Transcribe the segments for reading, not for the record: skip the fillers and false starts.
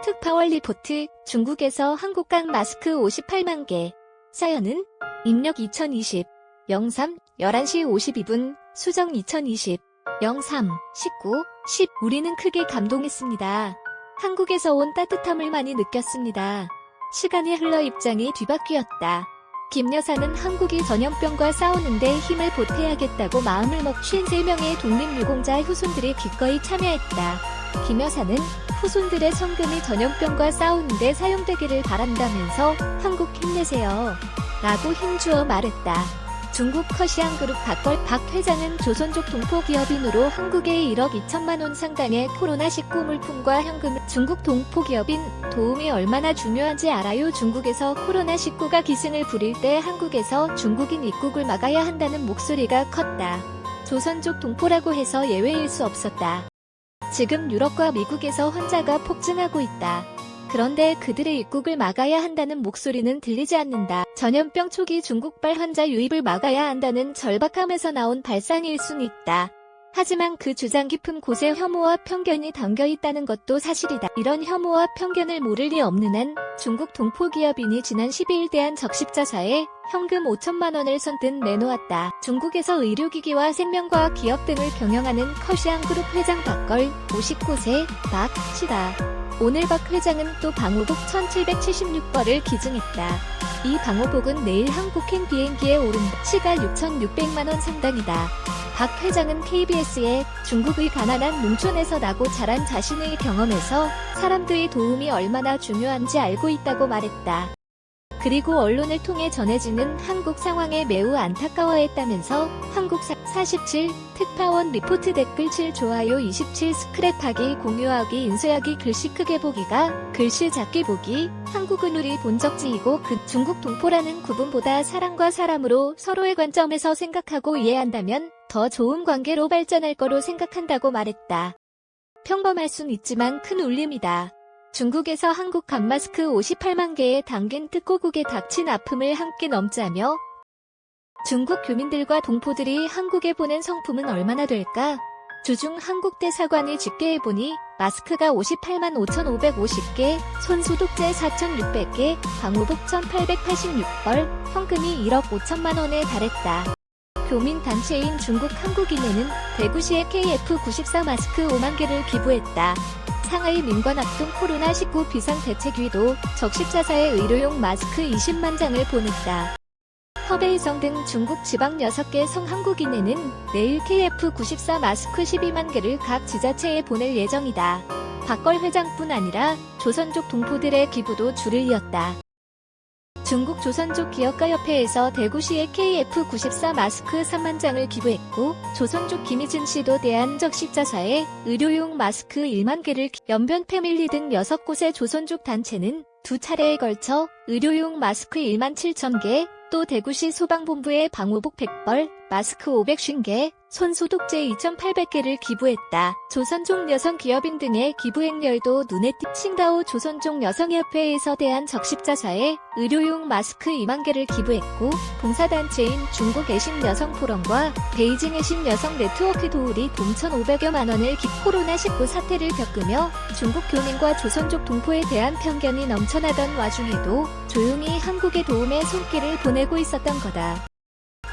특파원 리포트, 중국에서 한국간 마스크 58만 개. 사연은 입력 2020 03 11시 52분, 수정 2020 03 19 10. 우리는 크게 감동했습니다. 한국에서 온 따뜻함을 많이 느꼈습니다. 시간이 흘러 입장이 뒤바뀌었다. 김 여사는 한국이 전염병과 싸우는데 힘을 보태야겠다고 마음을 먹힌 3명의 독립유공자 후손들이 기꺼이 참여했다. 김 여사는 후손들의 성금이 전염병과 싸우는데 사용되기를 바란다면서 한국 힘내세요 라고 힘주어 말했다. 중국 커시안그룹 박 회장은 조선족 동포기업인으로 한국에 1억 2천만 원 상당의 코로나19 물품과 현금을 중국 동포기업인 도움이 얼마나 중요한지 알아요. 중국에서 코로나19가 기승을 부릴 때 한국에서 중국인 입국을 막아야 한다는 목소리가 컸다. 조선족 동포라고 해서 예외일 수 없었다. 지금 유럽과 미국에서 환자가 폭증하고 있다. 그런데 그들의 입국을 막아야 한다는 목소리는 들리지 않는다. 전염병 초기 중국발 환자 유입을 막아야 한다는 절박함에서 나온 발상일 순 있다. 하지만 그 주장 깊은 곳에 혐오와 편견이 담겨 있다는 것도 사실이다. 이런 혐오와 편견을 모를 리 없는 한 중국 동포기업인이 지난 12일 대한 적십자사에 현금 5천만 원을 선뜻 내놓았다. 중국에서 의료기기와 생명과학 기업 등을 경영하는 커시안그룹 회장 박걸 59세 박 씨다. 오늘 박 회장은 또 방호복 1776벌을 기증했다. 이 방호복은 내일 한국행 비행기에 오른다. 시가 6,600만 원 상당이다. 박 회장은 KBS에 중국의 가난한 농촌에서 나고 자란 자신의 경험에서 사람들의 도움이 얼마나 중요한지 알고 있다고 말했다. 그리고 언론을 통해 전해지는 한국 상황에 매우 안타까워했다면서 한국 47 특파원 리포트 댓글 7 좋아요 27 스크랩하기 공유하기 인쇄하기 글씨 크게 보기가 글씨 작게 보기 한국은 우리 본적지이고 그 중국 동포라는 구분보다 사람과 사람으로 서로의 관점에서 생각하고 이해한다면 더 좋은 관계로 발전할 거로 생각한다고 말했다. 평범할 순 있지만 큰 울림이다. 중국에서 한국 간마스크 58만 개에 담긴 특고국에 닥친 아픔을 함께 넘자며 중국 교민들과 동포들이 한국에 보낸 성품은 얼마나 될까? 주중 한국대사관이 집계해보니 마스크가 58만 5,550개, 손소독제 4,600개, 방호복 1,886벌, 현금이 1억 5천만 원에 달했다. 교민단체인 중국 한국인회는 대구시에 KF94 마스크 5만 개를 기부했다. 상하이 민관합동 코로나19 비상대책위도 적십자사에 의료용 마스크 20만 장을 보냈다. 허베이성 등 중국 지방 6개 성 한국인회는 내일 KF94 마스크 12만 개를 각 지자체에 보낼 예정이다. 박걸 회장뿐 아니라 조선족 동포들의 기부도 줄을 이었다. 중국 조선족 기업가협회에서 대구시에 KF94 마스크 3만 장을 기부했고 조선족 김희진 씨도 대한적십자사에 의료용 마스크 1만 개를 연변 패밀리 등 6곳의 조선족 단체는 두 차례에 걸쳐 의료용 마스크 1만 7천 개, 또 대구시 소방본부에 방호복 100벌, 마스크 550개, 손소독제 2,800개를 기부했다. 조선족 여성 기업인 등의 기부 행렬도 눈에 띄. 칭다오 조선족 여성협회에서 대한적십자사에 의료용 마스크 2만 개를 기부했고 봉사단체인 중국 애신 여성포럼과 베이징 애신 여성 네트워크 도우리 돈 1,500여만 원을 코로나19 사태를 겪으며 중국 교민과 조선족 동포에 대한 편견이 넘쳐나던 와중에도 조용히 한국의 도움의 손길을 보내고 있었던 거다.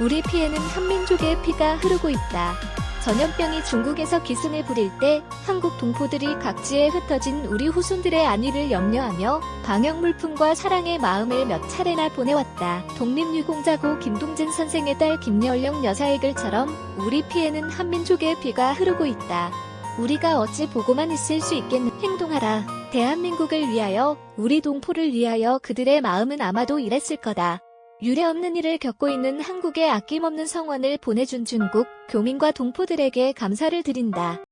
우리 피에는 한민족의 피가 흐르고 있다. 전염병이 중국에서 기승을 부릴 때 한국 동포들이 각지에 흩어진 우리 후손들의 안위를 염려하며 방역물품과 사랑의 마음을 몇 차례나 보내왔다. 독립유공자고 김동진 선생의 딸 김여령 여사의 글처럼 우리 피에는 한민족의 피가 흐르고 있다. 우리가 어찌 보고만 있을 수 있겠는. 행동하라. 대한민국을 위하여, 우리 동포를 위하여. 그들의 마음은 아마도 이랬을 거다. 유례없는 일을 겪고 있는 한국에 아낌없는 성원을 보내준 중국 교민과 동포들에게 감사를 드린다.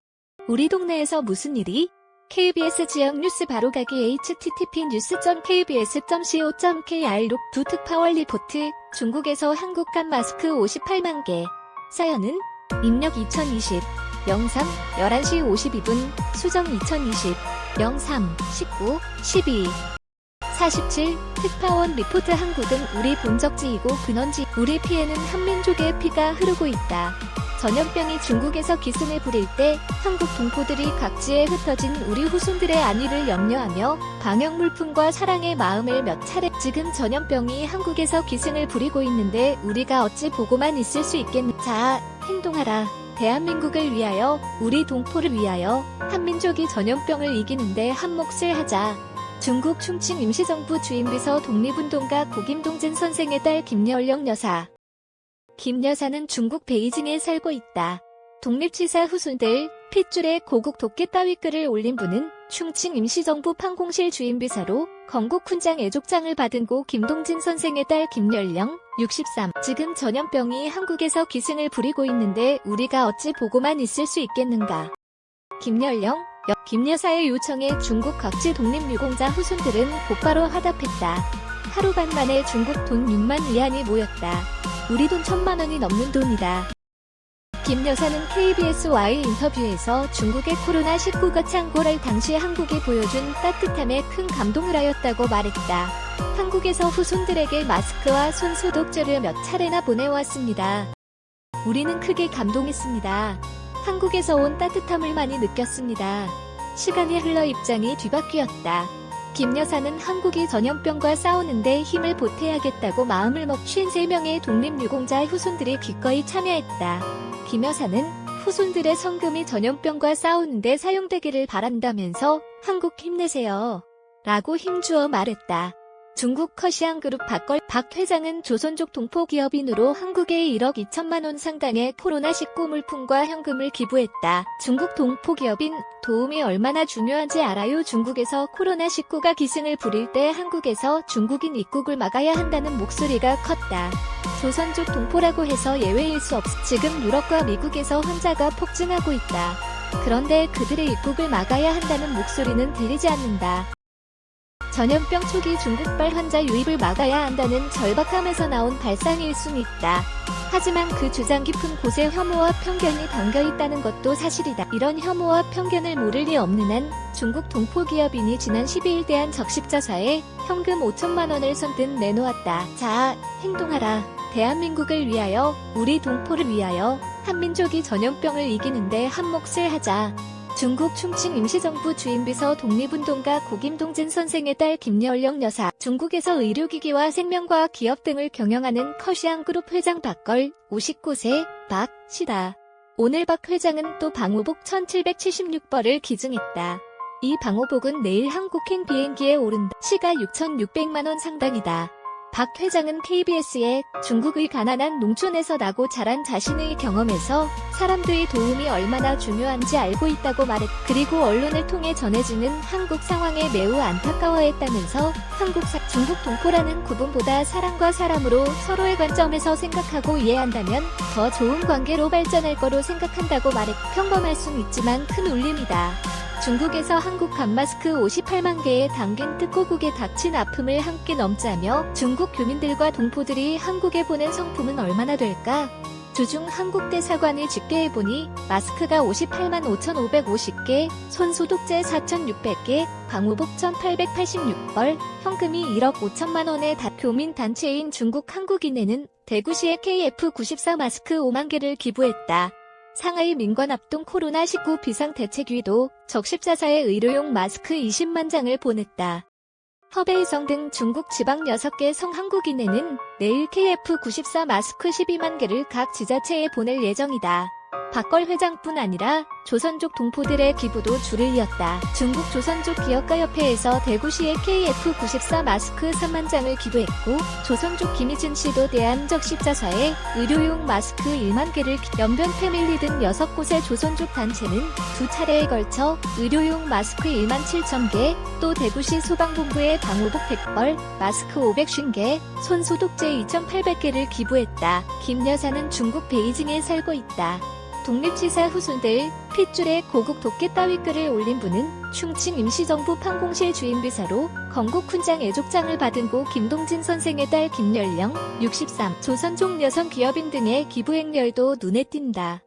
우리 동네에서 무슨 일이? KBS 지역 뉴스 바로가기 http://news.kbs.co.kr 두 특파원 리포트 중국에서 한국간 마스크 58만 개. 사연은 입력 2020 03 11시 52분 수정 2020 03 19 12 47 특파원 리포트 한국은 우리 본적지이고 근원지 우리 피에는 한민족의 피가 흐르고 있다. 전염병이 중국에서 기승을 부릴 때 한국 동포들이 각지에 흩어진 우리 후손들의 안위를 염려하며 방역 물품과 사랑의 마음을 몇 차례 지금 전염병이 한국에서 기승을 부리고 있는데 우리가 어찌 보고만 있을 수 있겠는가. 자, 행동하라. 대한민국을 위하여, 우리 동포를 위하여, 한민족이 전염병을 이기는데 한 몫을 하자. 중국 충칭 임시정부 주임비서 독립운동가 고김동진 선생의 딸 김여령 여사. 김 여사는 중국 베이징에 살고 있다. 독립치사 후손들, 핏줄에 고국 도끼 따위 글을 올린 분은 충칭 임시정부 판공실 주임비서로 건국훈장 애족장을 받은 고 김동진 선생의 딸 김여령, 63. 지금 전염병이 한국에서 기승을 부리고 있는데 우리가 어찌 보고만 있을 수 있겠는가. 김여령, 김 여사의 요청에 중국 각지 독립유공자 후손들은 곧바로 화답했다. 하루 반 만에 중국 돈 6만 위안이 모였다. 우리 돈 1,000만 원이 넘는 돈이다. 김 여사는 KBS와의 인터뷰에서 중국의 코로나19가 창궐할 당시 한국이 보여준 따뜻함에 큰 감동을 하였다고 말했다. 한국에서 후손들에게 마스크와 손 소독제를 몇 차례나 보내왔습니다. 우리는 크게 감동했습니다. 한국에서 온 따뜻함을 많이 느꼈습니다. 시간이 흘러 입장이 뒤바뀌었다. 김 여사는 한국이 전염병과 싸우는데 힘을 보태야겠다고 마음을 먹 53명의 독립유공자 후손들이 기꺼이 참여했다. 김 여사는 후손들의 성금이 전염병과 싸우는데 사용되기를 바란다면서 한국 힘내세요. 라고 힘주어 말했다. 중국 커시안그룹 박 회장은 조선족 동포기업인으로 한국에 1억 2천만 원 상당의 코로나19 물품과 현금을 기부했다. 중국 동포기업인 도움이 얼마나 중요한지 알아요. 중국에서 코로나19가 기승을 부릴 때 한국에서 중국인 입국을 막아야 한다는 목소리가 컸다. 조선족 동포라고 해서 예외일 수 없. 지금 유럽과 미국에서 환자가 폭증하고 있다. 그런데 그들의 입국을 막아야 한다는 목소리는 들리지 않는다. 전염병 초기 중국발 환자 유입을 막아야 한다는 절박함에서 나온 발상일 순 있다. 하지만 그 주장 깊은 곳에 혐오와 편견이 담겨있다는 것도 사실이다. 이런 혐오와 편견을 모를 리 없는 한 중국 동포기업인이 지난 12일 대한 적십자사에 현금 5천만 원을 선뜻 내놓았다. 자, 행동하라. 대한민국을 위하여, 우리 동포를 위하여, 한민족이 전염병을 이기는데 한 몫을 하자. 중국 충칭 임시정부 주임비서 독립운동가 고김동진 선생의 딸 김여령 여사. 중국에서 의료기기와 생명과학 기업 등을 경영하는 커시안그룹 회장 박걸, 59세, 박 씨다. 오늘 박 회장은 또 방호복 1776벌을 기증했다. 이 방호복은 내일 한국행 비행기에 오른다. 시가 6,600만 원 상당이다. 박 회장은 KBS에 중국의 가난한 농촌에서 나고 자란 자신의 경험에서 사람들의 도움이 얼마나 중요한지 알고 있다고 말했. 그리고 언론을 통해 전해지는 한국 상황에 매우 안타까워했다면서 중국 동포라는 구분보다 사람과 사람으로 서로의 관점에서 생각하고 이해한다면 더 좋은 관계로 발전할 거로 생각한다고 말했. 평범할 순 있지만 큰 울림이다. 중국에서 한국 간마스크 58만 개의 당긴 특고국에 닥친 아픔을 함께 넘자며 중국 교민들과 동포들이 한국에 보낸 성품은 얼마나 될까? 주중 한국대사관이 집계해보니 마스크가 58만 5,550개, 손소독제 4,600개, 방호복 1,886벌, 현금이 1억 5천만 원에 đạt. 교민단체인 중국 한국인회는 대구시에 KF94 마스크 5만 개를 기부했다. 상하이 민관합동 코로나19 비상대책위도 적십자사에 의료용 마스크 20만 장을 보냈다. 허베이성 등 중국 지방 6개 성 한국인회는 내일 KF94 마스크 12만 개를 각 지자체에 보낼 예정이다. 박걸 회장뿐 아니라 조선족 동포들의 기부도 줄을 이었다. 중국 조선족 기업가협회에서 대구시에 KF94 마스크 3만 장을 기부했고 조선족 김희진 씨도 대한적십자사에 의료용 마스크 1만 개를 연변 패밀리 등 6곳의 조선족 단체는 두 차례에 걸쳐 의료용 마스크 1만 7천 개, 또 대구시 소방본부에 방호복 100벌, 마스크 550개, 손소독제 2,800개를 기부했다. 김 여사는 중국 베이징에 살고 있다. 독립치사 후손들, 핏줄에 고국 도끼 따위 글을 올린 분은 충칭 임시정부 판공실 주임비서로 건국훈장 애족장을 받은 고 김동진 선생의 딸 김여령, 63. 조선족 여성 기업인 등의 기부 행렬도 눈에 띈다.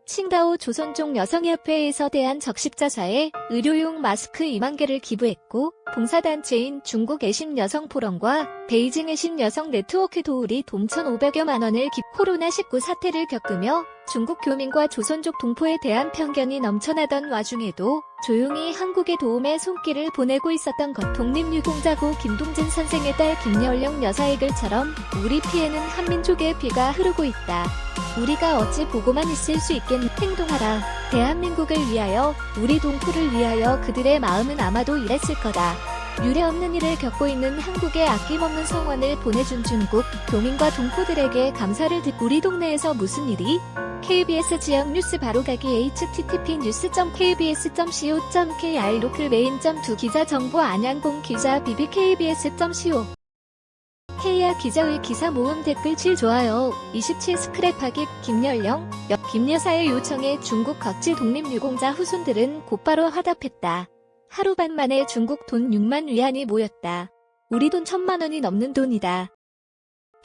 칭다오 조선족 여성협회에서 대한적십자사에 의료용 마스크 2만 개를 기부했고 봉사단체인 중국 애신 여성포럼과 베이징 애신 여성 네트워크 도우리 돈 1,500여만 원을 코로나19 사태를 겪으며 중국 교민과 조선족 동포에 대한 편견이 넘쳐나던 와중에도 조용히 한국에 도움의 손길을 보내고 있었던 것. 독립유공자고 김동진 선생의 딸 김여령 여사의 글처럼 우리 피에는 한민족의 피가 흐르고 있다. 우리가 어찌 보고만 있을 수 있겠니? 행동하라. 대한민국을 위하여, 우리 동포를 위하여. 그들의 마음은 아마도 이랬을 거다. 유례없는 일을 겪고 있는 한국에 아낌없는 성원을 보내준 중국 교민과 동포들에게 감사를 듣고 우리 동네에서 무슨 일이? KBS 지역 뉴스 바로가기 http://kbs.co.kr 로클 메인.2 기자 정보 안양봉 기자 bbkbs.co K야 기자의 기사 모음 댓글 7 좋아요 27 스크랩하기 김여령 김여사의 요청에 중국 각지 독립유공자 후손들은 곧바로 화답했다. 하루반 만에 중국 돈 6만 위안이 모였다. 우리 돈 1,000만 원이 넘는 돈이다.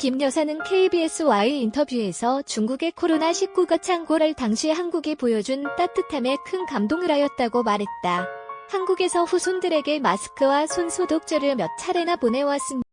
김 여사는 KBS와의 인터뷰에서 중국의 코로나19 거창고를 당시 한국이 보여준 따뜻함에 큰 감동을 하였다고 말했다. 한국에서 후손들에게 마스크와 손 소독제를 몇 차례나 보내왔습니다.